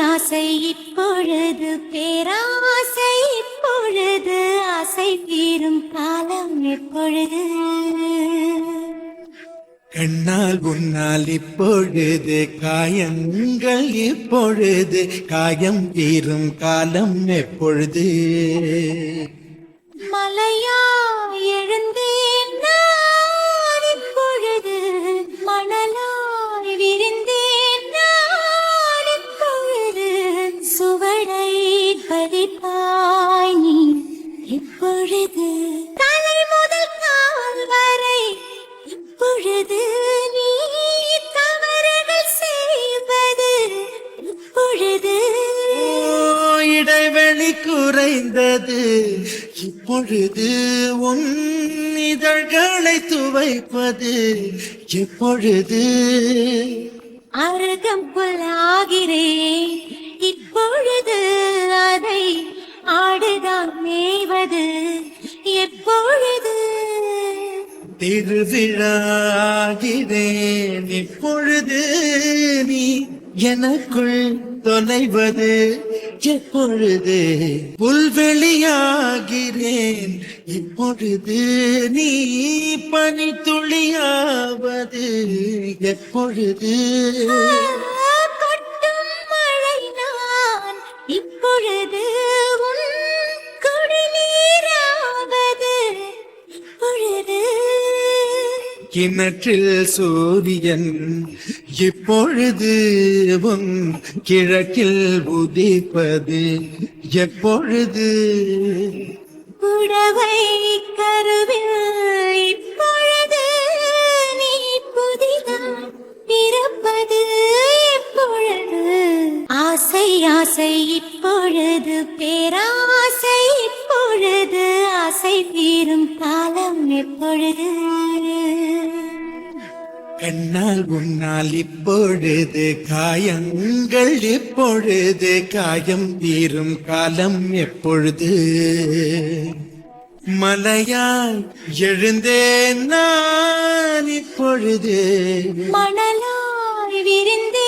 ஆசை இப்பொழுது பேராசை இப்பொழுது ஆசை தீரும் காலம் எப்பொழுது கண்ணால் உன்னால் இப்பொழுது காயங்கள் இப்பொழுது காயம் தீரும் காலம் எப்பொழுது மலையா எழுந்தேன் நான் இப்பொழுது மணலாய் விரிந்தேன் நான் இப்பொழுது சுவடை பதிப்பாய் நீ இப்பொழுது தலை முதல் கால் வரை இப்பொழுது நீ தவறுகள் செய்வது இப்பொழுது இடைவெளி குறைந்தது இப்பொழுது உன் இதழ்களை துவைப்பது எப்பொழுது அருகம் புல்லாகிறேன் இப்பொழுது அதை ஆடுதான் மேய்வது எப்பொழுது திருவிழாகிறேன் இப்பொழுது நீ எனக்குள் தொலைவது எப்பொழுது புல்வெளியாகிறேன் இப்பொழுது நீ பனித்துளியாவது எப்பொழுது கொட்டும் மழை நான் இப்பொழுது உன் குடிநீராவது இப்பொழுது கிணற்றில் சூரியன் இப்பொழுது உன் கிழக்கில் உதிப்பது எப்பொழுது புடவை கருவில் இப்பொழுது நீ புதிதாய் பிறப்பது எப்பொழுது ஆசை ஆசை இப்பொழுது பேராசை இப்பொழுது ஆசை தீரும் காலம் எப்பொழுது கண்ணால் உன்னால் இப்பொழுது காயங்கள் இப்பொழுது காயம் தீரும் காலம் எப்பொழுது மலையாய் எழுந்தேன் நான் இப்பொழுது மணலாய் விரிந்தே